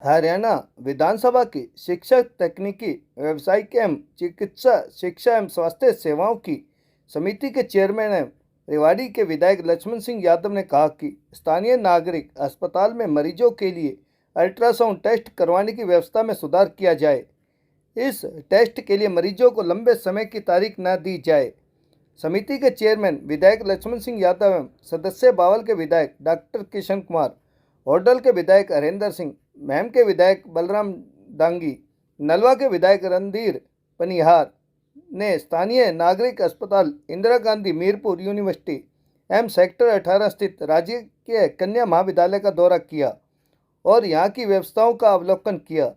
हरियाणा विधानसभा की शिक्षक तकनीकी व्यावसायिक एवं चिकित्सा शिक्षा एवं स्वास्थ्य सेवाओं की समिति के चेयरमैन एवं रेवाड़ी के विधायक लक्ष्मण सिंह यादव ने कहा कि स्थानीय नागरिक अस्पताल में मरीजों के लिए अल्ट्रासाउंड टेस्ट करवाने की व्यवस्था में सुधार किया जाए। इस टेस्ट के लिए मरीजों को लंबे समय की तारीख न दी जाए। समिति के चेयरमैन विधायक लक्ष्मण सिंह यादव एवं सदस्य बावल के विधायक डॉक्टर किशन कुमार, होडल के विधायक हरेंद्र सिंह, महम के विधायक बलराम डांगी, नलवा के विधायक रणधीर पनिहार ने स्थानीय नागरिक अस्पताल इंदिरा गांधी मीरपुर यूनिवर्सिटी एवं सेक्टर 18 स्थित राजकीय कन्या महाविद्यालय का दौरा किया और यहां की व्यवस्थाओं का अवलोकन किया।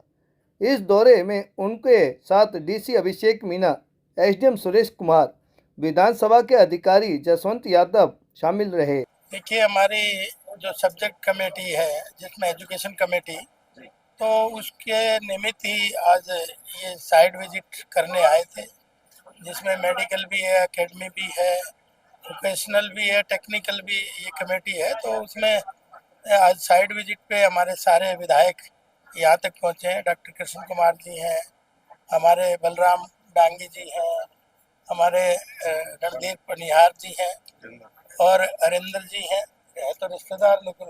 इस दौरे में उनके साथ डीसी अभिषेक मीना, एसडीएम सुरेश कुमार, विधानसभा के अधिकारी जसवंत यादव शामिल रहे। देखिए, हमारी जो सब्जेक्ट कमेटी है जिसमें एजुकेशन कमेटी, तो उसके निमित्त ही आज ये साइड विजिट करने आए थे, जिसमें मेडिकल भी है, एकेडमी भी है, वोकेशनल भी है, टेक्निकल भी ये कमेटी है। तो उसमें आज साइड विजिट पे हमारे सारे विधायक यहाँ तक पहुँचे हैं। डॉक्टर कृष्ण कुमार जी हैं, हमारे बलराम डांगी जी हैं, हमारे रणधीर पनिहार जी हैं और हरेंद्र जी हैं। है तो रिश्तेदार, लेकिन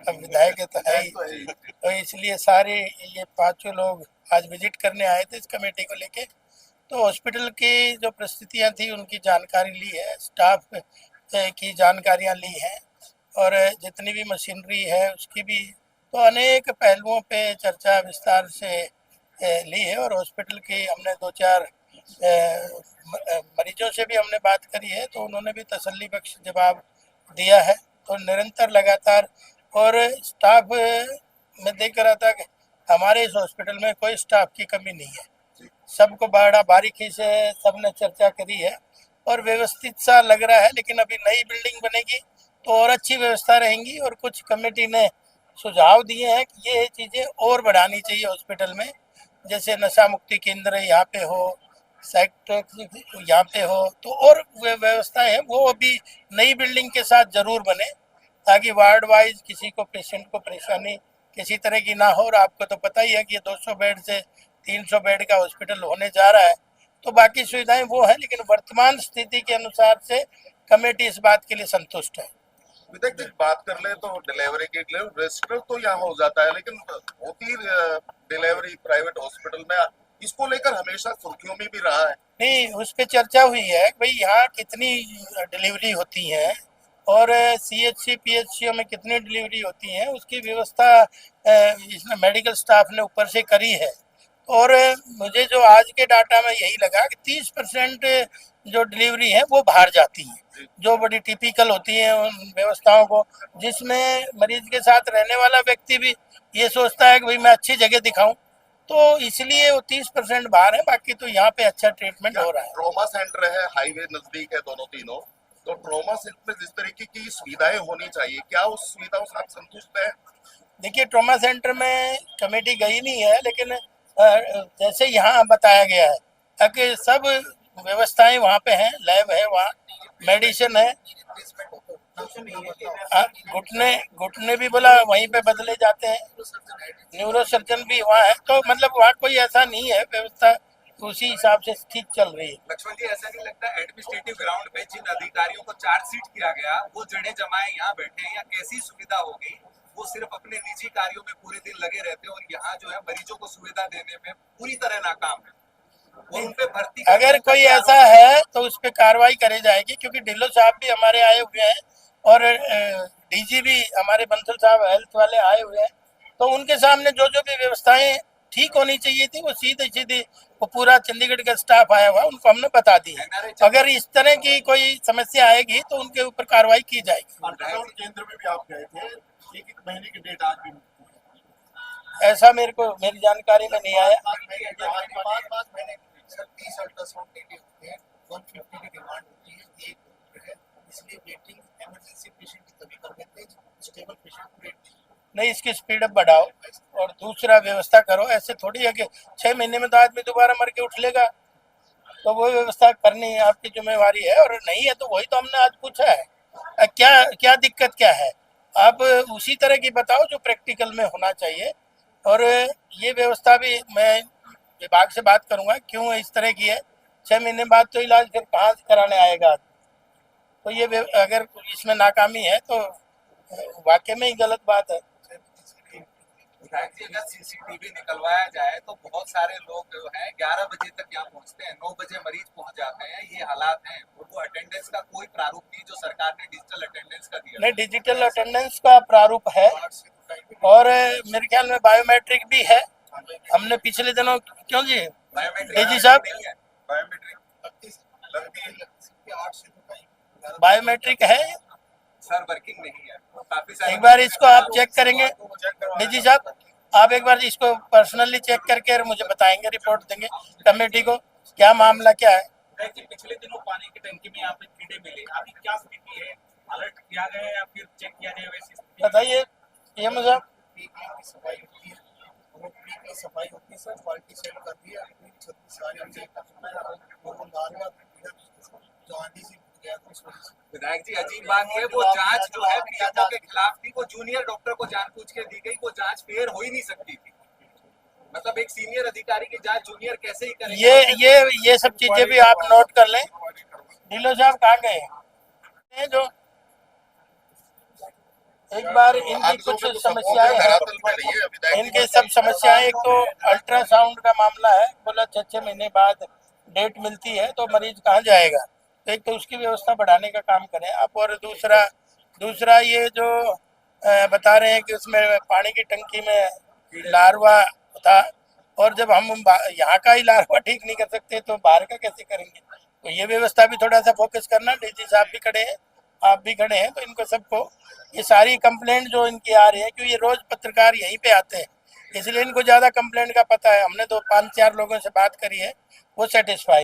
अब विधायक है तो है ही। तो इसलिए सारे ये पांचों लोग आज विजिट करने आए थे इस कमेटी को लेके। तो हॉस्पिटल की जो परिस्थितियां थी उनकी जानकारी ली है, स्टाफ की जानकारियां ली हैं और जितनी भी मशीनरी है उसकी भी। तो अनेक पहलुओं पे चर्चा विस्तार से ली है और हॉस्पिटल की हमने दो चार मरीजों से भी हमने बात करी है, तो उन्होंने भी तसल्ली बख्श जवाब दिया है। तो निरंतर लगातार और स्टाफ में देख रहा था कि हमारे इस हॉस्पिटल में कोई स्टाफ की कमी नहीं है। सबको बड़ा बारीकी से सबने चर्चा करी है और व्यवस्थित सा लग रहा है। लेकिन अभी नई बिल्डिंग बनेगी तो और अच्छी व्यवस्था रहेंगी और कुछ कमेटी ने सुझाव दिए हैं कि ये चीज़ें और बढ़ानी चाहिए हॉस्पिटल में, जैसे नशा मुक्ति केंद्र यहाँ पे हो, सेक्टर यहाँ पे हो, तो और व्यवस्था है वो अभी नई बिल्डिंग के साथ जरूर बने, ताकि वार्ड वाइज किसी को, पेशेंट को परेशानी किसी तरह की ना हो। और आपको तो पता ही है कि ये 200 बेड से 300 बेड का हॉस्पिटल होने जा रहा है, तो बाकी सुविधाएं वो है, लेकिन वर्तमान स्थिति के अनुसार से कमेटी इस बात के लिए संतुष्ट है। विधायक जी, बात कर ले तो डिलीवरी की रजिस्टर तो यहाँ हो जाता है, लेकिन होती डिलीवरी प्राइवेट हॉस्पिटल में, इसको लेकर हमेशा सुर्खियों में भी रहा है। नहीं, उस पर चर्चा हुई है भाई यहाँ कितनी डिलीवरी होती है और सीएचसी पीएचसी में कितनी डिलीवरी होती है, उसकी व्यवस्था इसमें मेडिकल स्टाफ ने ऊपर से करी है। और मुझे जो आज के डाटा में यही लगा कि 30% जो डिलीवरी है वो बाहर जाती है, जो बड़ी टिपिकल होती है उन व्यवस्थाओं को, जिसमें मरीज के साथ रहने वाला व्यक्ति भी ये सोचता है कि भाई मैं अच्छी जगह दिखाऊं, तो इसलिए वो 30% बाहर है। बाकी तो यहाँ पे अच्छा ट्रीटमेंट हो रहा है। ट्रॉमा सेंटर है, हाईवे नजदीक है दोनों तीनों, तो ट्रॉमा सेंटर में जिस तरीके की सुविधाएं होनी चाहिए, क्या उस सुविधाओं से आप संतुष्ट है? देखिए, ट्रॉमा सेंटर में कमेटी गई नहीं है, लेकिन जैसे यहाँ बताया गया है कि सब व्यवस्थाएं वहाँ पे हैं, लैब है, वहाँ मेडिसिन है। घुटने घुटने भी बोला वहीं पे बदले जाते हैं, न्यूरो सर्जन भी वहाँ है। तो मतलब वहाँ कोई ऐसा नहीं है, व्यवस्था उसी हिसाब से ठीक चल रही है। लक्ष्मण जी, ऐसा नहीं लगता एडमिनिस्ट्रेटिव ग्राउंड पे जिन अधिकारियों को चार्जशीट किया गया वो जड़े जमाए यहाँ बैठे हैं, या कैसी सुविधा होगी? वो सिर्फ अपने निजी कार्यों में पूरे दिन लगे रहते हैं और यहाँ जो है मरीजों को सुविधा देने में पूरी तरह नाकाम है। उन पे भर्ती अगर कोई ऐसा है तो उस पर कार्रवाई करी जाएगी, क्योंकि ढिल्लो साहब भी हमारे आए हुए हैं और डीजी भी हमारे बंसल साहब हेल्थ वाले आए हुए हैं। तो उनके सामने जो जो भी व्यवस्थाएं ठीक होनी चाहिए थी वो सीधी सीधी, वो पूरा चंडीगढ़ का स्टाफ आया हुआ उनको हमने बता दी है। अगर इस तरह की कोई समस्या आएगी तो उनके ऊपर कार्रवाई की जाएगी। अल्ट्रासाउंड केंद्र में भी आप गए थे, एक महीने की डेट आज भी ऐसा मेरे को, मेरी जानकारी में नहीं आया। 30 अल्ट्रासाउंड डेटे होते हैं, 150 की डिमांड होती है, एक है, इसलिए वेटिंग इमरजेंसी पेशेंट की तभी कर देते हैं, स्टेबल पेशेंट को वेट नहीं, इसकी स्पीड अप बढ़ाओ और दूसरा व्यवस्था करो। ऐसे थोड़ी है कि 6 महीने में तो आदमी दोबारा मर के उठ लेगा, तो वो व्यवस्था करनी आपकी जिम्मेवारी है। और नहीं है तो वही तो हमने आज पूछा है, क्या क्या दिक्कत क्या है, आप उसी तरह की बताओ जो प्रैक्टिकल में होना चाहिए। और ये व्यवस्था भी मैं विभाग से बात करूंगा क्यों इस तरह की है। 6 महीने बाद तो इलाज फिर कहाँ से कराने आएगा। तो ये अगर इसमें नाकामी है तो वाकई में ही गलत बात है। विधायक जी, अगर सीसीटीवी निकलवाया जाए तो बहुत सारे लोग जो है 11 बजे तक यहाँ पहुँचते हैं, 9 बजे मरीज पहुँच जाते हैं, ये हालात हैं। वो अटेंडेंस का कोई प्रारूप नहीं जो सरकार ने डिजिटल अटेंडेंस का दिया। नहीं, डिजिटल अटेंडेंस का प्रारूप है और मेरे ख्याल में बायोमेट्रिक भी है। हमने पिछले दिनों क्यों जी डीजी साहब बायोमेट्रिक है सर, वर्किंग नहीं है। काफी सारे एक बार इसको आप चेक करेंगे डीजी साहब, आप एक बार इसको पर्सनली चेक करके मुझे बताएंगे, रिपोर्ट देंगे कमेटी को क्या मामला क्या है। पिछले दिनों पानी की टंकी में यहाँ पे कीड़े मिले, अभी क्या स्थिति है? अलर्ट किया गया है या फिर चेक किया जाए? वैसी बताइए ये मुझे सफाई होती है, सफाई होती है सर, क्वालिटी सेट कर दी है, विधायक जी, अजीब बात है, वो जांच जो है पीएमओ के खिलाफ थी, वो जूनियर डॉक्टर को जानबूझ के दी गई, वो जांच फेयर हो ही नहीं सकती थी। मतलब एक सीनियर अधिकारी की जांच जूनियर कैसे ही करेंगे? ये सब चीजें भी आप नोट कर लें। ढिल्लो साहब कहाँ गए जो एक बार इनकी कुछ समस्याएं हैं, इनकी सब समस्याएं, एक तो अल्ट्रासाउंड का मामला है, बोला 6 महीने बाद डेट मिलती है तो मरीज कहाँ जाएगा। तो एक तो उसकी व्यवस्था बढ़ाने का काम करें आप, और दूसरा ये जो बता रहे हैं कि उसमें पानी की टंकी में लार्वा था, और जब हम यहाँ का ही लार्वा ठीक नहीं कर सकते तो बाहर का कैसे करेंगे। तो ये व्यवस्था भी थोड़ा सा फोकस करना। डीजी साहब भी खड़े हैं, आप भी खड़े हैं, तो इनको सबको ये सारी कंप्लेंट जो इनकी आ रही है, क्योंकि ये रोज पत्रकार यहीं पे आते हैं इसलिए इनको ज़्यादा कंप्लेंट का पता है। हमने तो 5-4 लोगों से बात करी है, वो सेटिस्फाई